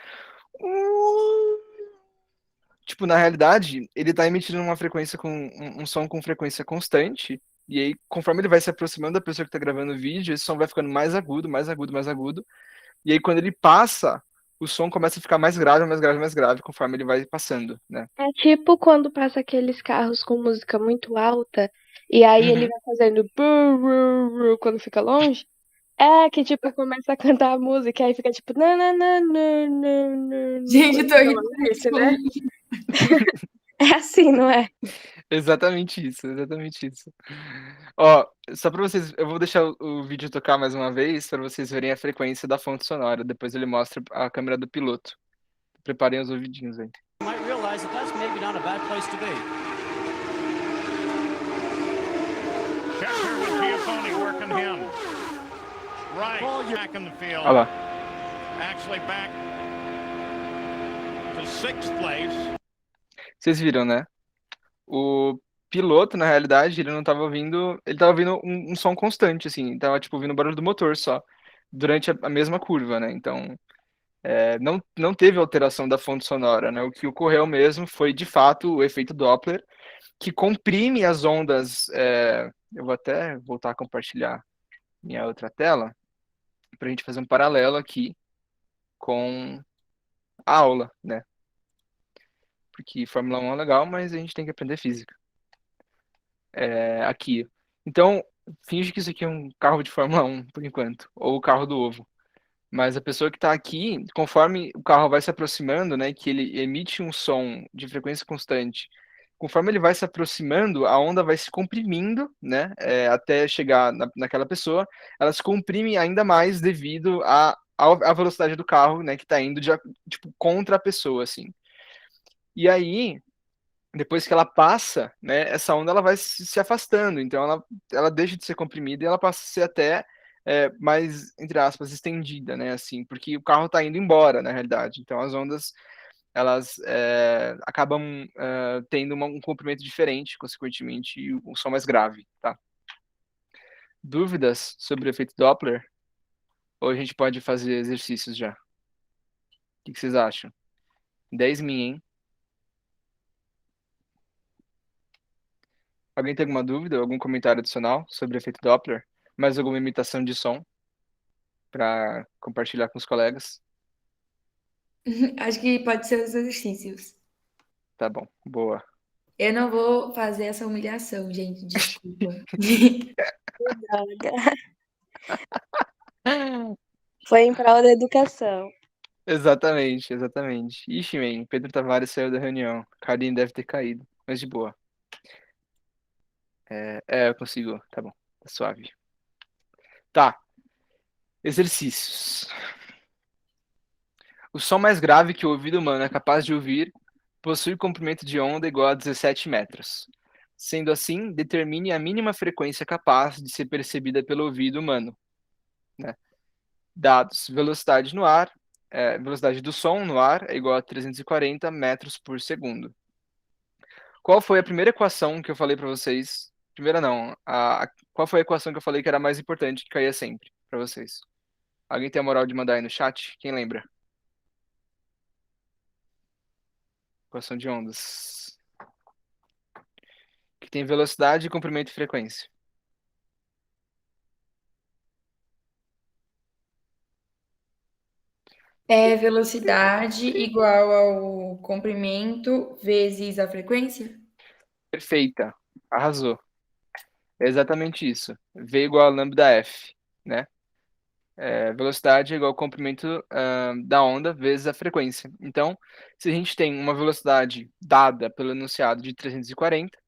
Tipo, na realidade, ele tá emitindo uma frequência com um som com frequência constante. E aí, conforme ele vai se aproximando da pessoa que tá gravando o vídeo, esse som vai ficando mais agudo, mais agudo, mais agudo. E aí, quando ele passa, o som começa a ficar mais grave, mais grave, mais grave, conforme ele vai passando, né? É tipo quando passa aqueles carros com música muito alta e aí ele Uhum. vai fazendo bru, bru, bru quando fica longe. É que tipo começa a cantar a música e aí fica tipo Gente, eu tô quando rindo. fica isso, né? É assim, não é? Exatamente isso, exatamente isso. Ó, só pra vocês, eu vou deixar o vídeo tocar mais uma vez para vocês verem a frequência da fonte sonora. Depois ele mostra a câmera do piloto. Preparem os ouvidinhos aí. He might realize that that's maybe not a bad place to be. Checker with Giafone working him. Right, back in the field. Olha lá. Actually back to sixth place. Vocês viram, né? O piloto, na realidade, ele não tava ouvindo. Ele tava ouvindo um som constante, assim. Tava, tipo, ouvindo o barulho do motor só. Durante a mesma curva, né? Então, não teve alteração da fonte sonora, né? O que ocorreu mesmo foi, de fato, o efeito Doppler, que comprime as ondas. Eu vou até voltar a compartilhar minha outra tela, para a gente fazer um paralelo aqui com a aula, né? Porque Fórmula 1 é legal, mas a gente tem que aprender física. Aqui. Então, finge que isso aqui é um carro de Fórmula 1, por enquanto, ou o carro do ovo. Mas a pessoa que está aqui, conforme o carro vai se aproximando, né, que ele emite um som de frequência constante, conforme ele vai se aproximando, a onda vai se comprimindo, né, até chegar naquela pessoa, ela se comprime ainda mais devido à velocidade do carro, né, que está indo tipo, contra a pessoa, assim. E aí, depois que ela passa, né, essa onda ela vai se afastando, então ela deixa de ser comprimida e ela passa a ser até mais, entre aspas, estendida, né, assim, porque o carro está indo embora, na realidade. Então as ondas, elas acabam tendo um comprimento diferente, consequentemente, e um som mais grave, tá? Dúvidas sobre o efeito Doppler? Ou a gente pode fazer exercícios já? O que vocês acham? 10 min, hein? Alguém tem alguma dúvida, algum comentário adicional sobre o efeito Doppler? Mais alguma imitação de som para compartilhar com os colegas? Acho que pode ser os exercícios. Tá bom, boa. Eu não vou fazer essa humilhação, gente. Desculpa. Droga. Foi em prol da educação. Exatamente, exatamente. Ixi, man, Pedro Tavares saiu da reunião. Karine deve ter caído, mas de boa. Eu consigo. Tá bom, tá suave. Tá, exercícios. O som mais grave que o ouvido humano é capaz de ouvir possui comprimento de onda igual a 17 metros. Sendo assim, determine a mínima frequência capaz de ser percebida pelo ouvido humano, né? Dados: velocidade no ar, velocidade do som no ar é igual a 340 metros por segundo. Qual foi a primeira equação que eu falei para vocês? Primeira não. Qual foi a equação que eu falei que era a mais importante, que caía sempre para vocês? Alguém tem a moral de mandar aí no chat? Quem lembra? Equação de ondas. Que tem velocidade, comprimento e frequência. É velocidade igual ao comprimento vezes a frequência? Perfeita. Arrasou. É exatamente isso. V igual a lambda F, né? Velocidade é igual ao comprimento da onda vezes a frequência. Então, se a gente tem uma velocidade dada pelo enunciado de 340,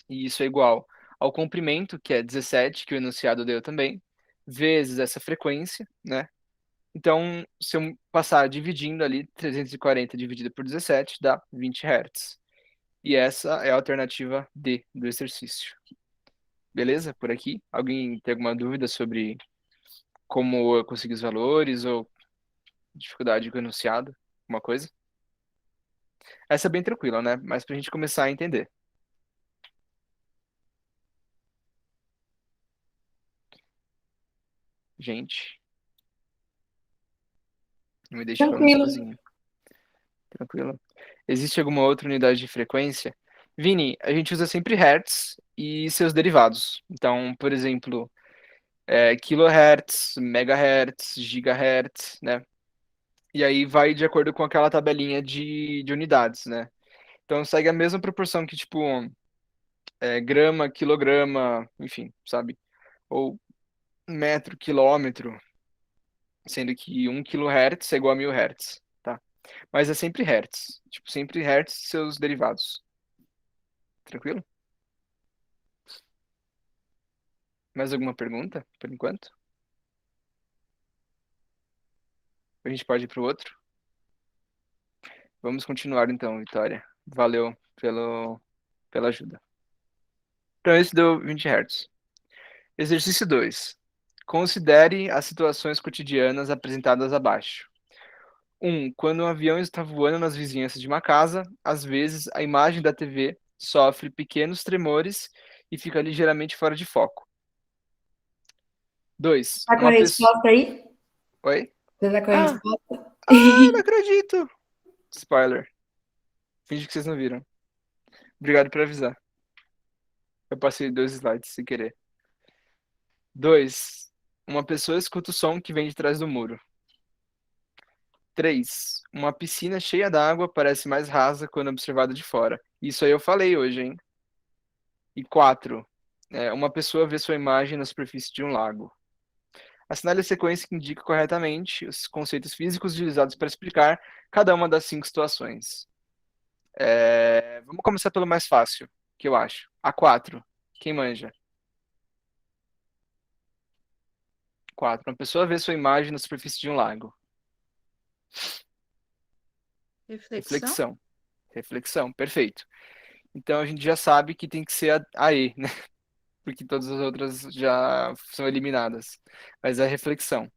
e isso é igual ao comprimento, que é 17, que o enunciado deu também, vezes essa frequência, né? Então, se eu passar dividindo ali, 340 dividido por 17 dá 20 Hz. E essa é a alternativa D do exercício. Beleza? Por aqui? Alguém tem alguma dúvida sobre como eu consegui os valores ou dificuldade com o enunciado? Alguma coisa? Essa é bem tranquila, né? Mas pra gente começar a entender. Gente, não me deixe falando Tranquilo. sozinho. Tranquilo. Existe alguma outra unidade de frequência? Vini, a gente usa sempre Hertz e seus derivados. Então, por exemplo, kilohertz, megahertz, gigahertz, né? E aí vai de acordo com aquela tabelinha de unidades, né? Então segue a mesma proporção que, tipo, grama, quilograma, enfim, sabe? Ou metro, quilômetro, sendo que 1 kHz é igual a 1000 Hz, tá? Mas é sempre Hertz, tipo, sempre Hertz e seus derivados. Tranquilo? Mais alguma pergunta, por enquanto? A gente pode ir pro outro? Vamos continuar então, Vitória. Valeu pela ajuda. Então, esse deu 20 Hz. Exercício 2. Considere as situações cotidianas apresentadas abaixo. 1. Quando um avião está voando nas vizinhanças de uma casa, às vezes a imagem da TV sofre pequenos tremores e fica ligeiramente fora de foco. 2. Tá com a Uma pessoa. resposta aí? Oi? Você tá com a Ah, resposta? não acredito! Spoiler. Finge que vocês não viram. Obrigado por avisar. Eu passei 2 slides sem querer. 2. Uma pessoa escuta o som que vem de trás do muro. 3. Uma piscina cheia d'água parece mais rasa quando observada de fora. Isso aí eu falei hoje, hein? E 4. Uma pessoa vê sua imagem na superfície de um lago. Assinale a sequência que indica corretamente os conceitos físicos utilizados para explicar cada uma das 5 situações. Vamos começar pelo mais fácil, que eu acho. A 4. Quem manja? 4. Uma pessoa vê sua imagem na superfície de um lago. Reflexão? Reflexão. Reflexão, perfeito. Então a gente já sabe que tem que ser a E, né? Porque todas as outras já são eliminadas. Mas é reflexão.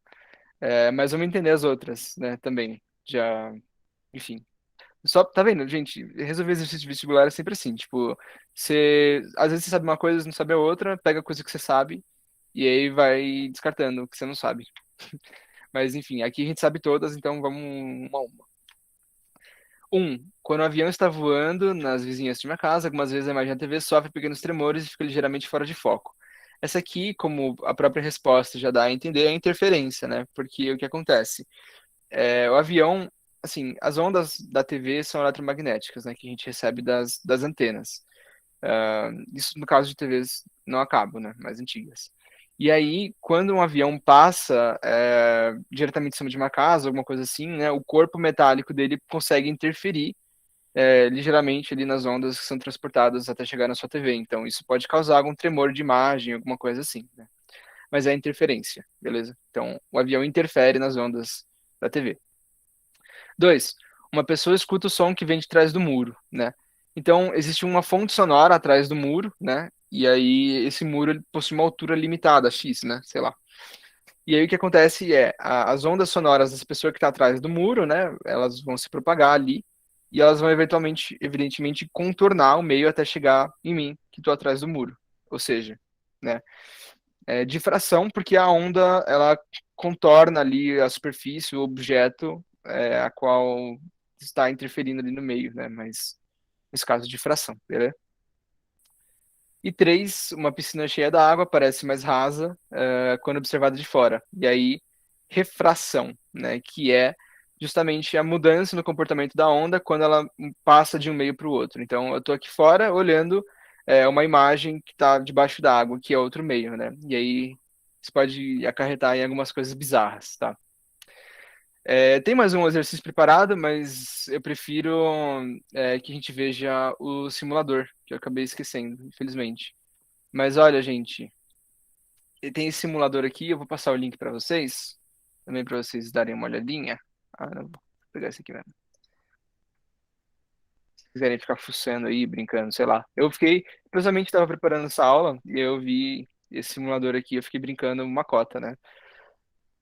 Mas vamos entender as outras, né, também. Já, enfim. Só, tá vendo, gente? Resolver exercício vestibular é sempre assim, tipo, às vezes você sabe uma coisa, não sabe a outra, pega a coisa que você sabe, e aí vai descartando o que você não sabe. Mas, enfim, aqui a gente sabe todas, então vamos uma a uma. 1. Quando o avião está voando nas vizinhanças de uma casa, algumas vezes a imagem da TV sofre pequenos tremores e fica ligeiramente fora de foco. Essa aqui, como a própria resposta já dá a entender, é a interferência, né? Porque o que acontece? O avião, assim, as ondas da TV são eletromagnéticas, né? Que a gente recebe das antenas. Isso no caso de TVs não a cabo, né? Mais antigas. E aí, quando um avião passa diretamente em cima de uma casa, alguma coisa assim, né? O corpo metálico dele consegue interferir ligeiramente ali nas ondas que são transportadas até chegar na sua TV. Então, isso pode causar algum tremor de imagem, alguma coisa assim, né? Mas é interferência, beleza? Então, o avião interfere nas ondas da TV. 2. Uma pessoa escuta o som que vem de trás do muro, né? Então, existe uma fonte sonora atrás do muro, né? E aí, esse muro ele possui uma altura limitada, X, né? Sei lá. E aí, o que acontece as ondas sonoras dessa pessoa que está atrás do muro, né? Elas vão se propagar ali e elas vão evidentemente, contornar o meio até chegar em mim, que estou atrás do muro. Ou seja, né? Difração, porque a onda, ela contorna ali a superfície, o objeto, a qual está interferindo ali no meio, né? Mas, nesse caso, difração, beleza? E 3, uma piscina cheia d'água parece mais rasa quando observada de fora. E aí, refração, né? Que é justamente a mudança no comportamento da onda quando ela passa de um meio para o outro. Então, eu estou aqui fora olhando uma imagem que está debaixo da água, que é outro meio, né? E aí isso pode acarretar em algumas coisas bizarras, tá? Tem mais um exercício preparado, mas eu prefiro que a gente veja o simulador, que eu acabei esquecendo, infelizmente. Mas olha, gente, tem esse simulador aqui, eu vou passar o link para vocês, também para vocês darem uma olhadinha. Ah, não, vou pegar esse aqui mesmo. Se quiserem ficar fuçando aí, brincando, sei lá. Eu fiquei, precisamente estava preparando essa aula e eu vi esse simulador aqui, eu fiquei brincando uma cota, né?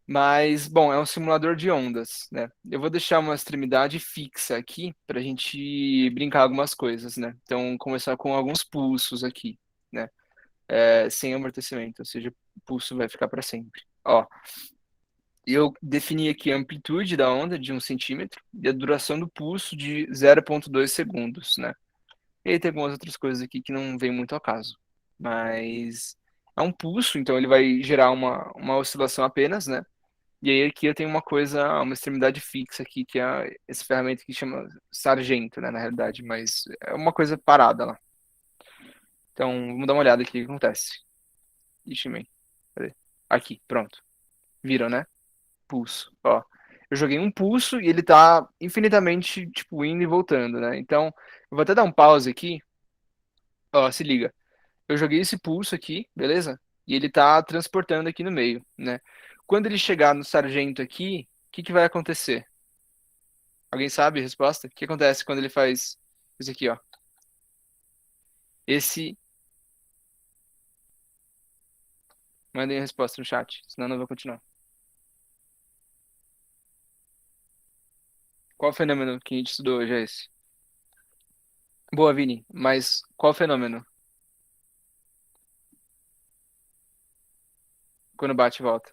Mas, bom, é um simulador de ondas, né? Eu vou deixar uma extremidade fixa aqui para a gente brincar algumas coisas, né? Então, começar com alguns pulsos aqui, né? Sem amortecimento, ou seja, o pulso vai ficar para sempre. Ó, eu defini aqui a amplitude da onda de 1 centímetro e a duração do pulso de 0,2 segundos, né? E aí tem algumas outras coisas aqui que não vem muito ao caso. Mas é um pulso, então ele vai gerar uma oscilação apenas, né? E aí aqui eu tenho uma coisa, uma extremidade fixa aqui, que é essa ferramenta que chama sargento, né, na realidade, mas é uma coisa parada lá. Então, vamos dar uma olhada aqui o que acontece. Ixi, man. Cadê? Aqui, pronto. Viram, né? Pulso, ó. Eu joguei um pulso e ele tá infinitamente, tipo, indo e voltando, né? Então, eu vou até dar um pause aqui. Ó, se liga. Eu joguei esse pulso aqui, beleza? E ele tá transportando aqui no meio, né? Quando ele chegar no sargento aqui, o que que vai acontecer? Alguém sabe a resposta? O que acontece quando ele faz isso aqui, ó? Esse. Mandem a resposta no chat, senão eu não vou continuar. Qual fenômeno que a gente estudou hoje é esse? Boa, Vini, mas qual fenômeno? Quando bate e volta.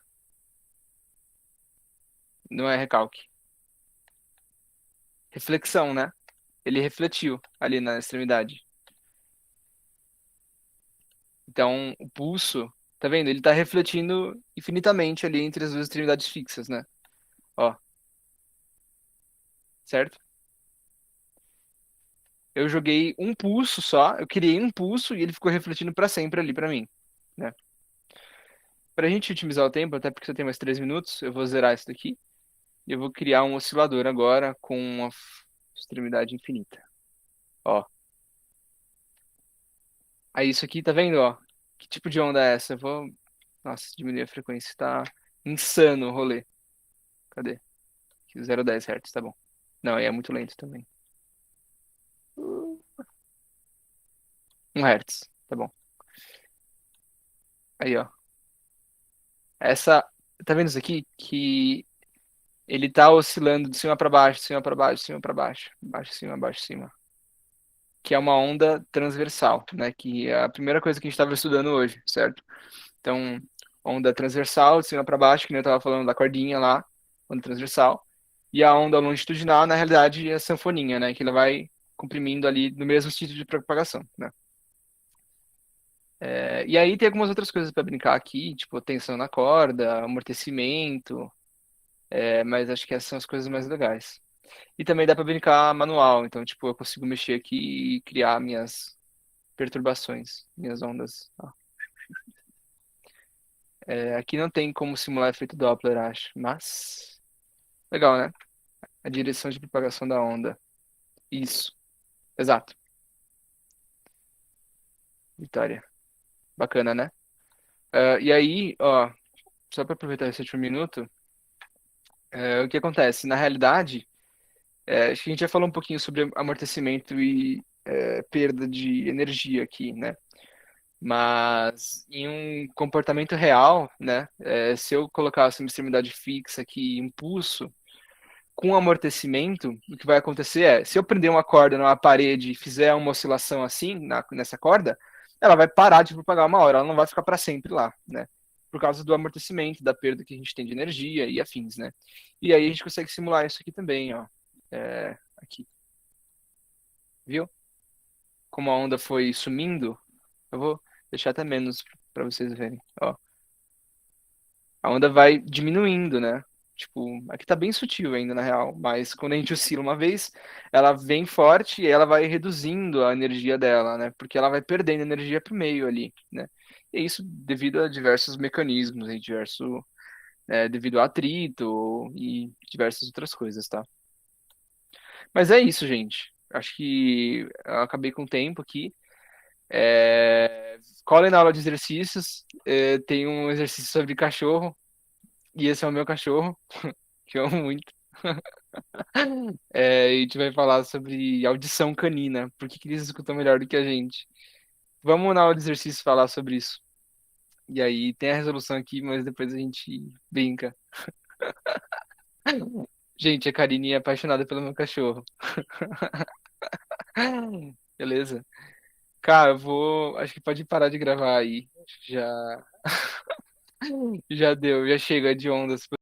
Não é recalque. Reflexão, né? Ele refletiu ali na extremidade. Então, o pulso, tá vendo? Ele tá refletindo infinitamente ali entre as duas extremidades fixas, né? Ó, certo? Eu joguei um pulso só, eu criei um pulso e ele ficou refletindo para sempre ali para mim, né? Pra gente otimizar o tempo, até porque você tem mais 3 minutos, eu vou zerar isso daqui e eu vou criar um oscilador agora com uma extremidade infinita. Ó. Aí isso aqui, tá vendo, ó? Que tipo de onda é essa? Eu vou, nossa, diminuir a frequência, tá insano o rolê. Cadê? 0,10 Hz, tá bom. Não, aí é muito lento também. 1 Hz, tá bom. Aí, ó. Essa, tá vendo isso aqui? Que ele tá oscilando de cima para baixo, de cima para baixo, de cima para baixo, baixo, cima, baixo, cima. Que é uma onda transversal, né? Que é a primeira coisa que a gente estava estudando hoje, certo? Então, onda transversal, de cima para baixo, que nem eu estava falando da cordinha lá, onda transversal. E a onda longitudinal, na realidade, é a sanfoninha, né? Que ela vai comprimindo ali no mesmo sentido de propagação, né? E aí tem algumas outras coisas para brincar aqui, tipo tensão na corda, amortecimento, mas acho que essas são as coisas mais legais. E também dá para brincar manual, então, tipo, eu consigo mexer aqui e criar minhas perturbações, minhas ondas. Ó. Aqui não tem como simular efeito Doppler, acho, mas legal, né? A direção de propagação da onda. Isso, exato. Vitória. Bacana, né? E aí, ó, só para aproveitar esse último minuto, o que acontece? Na realidade, acho que a gente já falou um pouquinho sobre amortecimento e perda de energia aqui, né? Mas em um comportamento real, né? Se eu colocasse uma extremidade fixa aqui, impulso, com amortecimento, o que vai acontecer se eu prender uma corda numa parede e fizer uma oscilação assim, nessa corda, ela vai parar de propagar uma hora, ela não vai ficar para sempre lá, né? Por causa do amortecimento, da perda que a gente tem de energia e afins, né? E aí a gente consegue simular isso aqui também, ó. Aqui. Viu? Como a onda foi sumindo, eu vou deixar até menos para vocês verem, ó. A onda vai diminuindo, né? Tipo, aqui tá bem sutil ainda, na real, mas quando a gente oscila uma vez, ela vem forte e ela vai reduzindo a energia dela, né? Porque ela vai perdendo energia pro meio ali, né? E isso devido a diversos mecanismos, e devido ao atrito e diversas outras coisas, tá? Mas é isso, gente. Acho que eu acabei com o tempo aqui. Colhem na aula de exercícios. Tem um exercício sobre cachorro, e esse é o meu cachorro, que eu amo muito. E a gente vai falar sobre audição canina, por que que eles escutam melhor do que a gente. Vamos na aula de exercício falar sobre isso. E aí tem a resolução aqui, mas depois a gente brinca. Gente, a Karine é apaixonada pelo meu cachorro. Beleza? Cara, eu vou. Acho que pode parar de gravar aí. Já, já deu, já chega de ondas.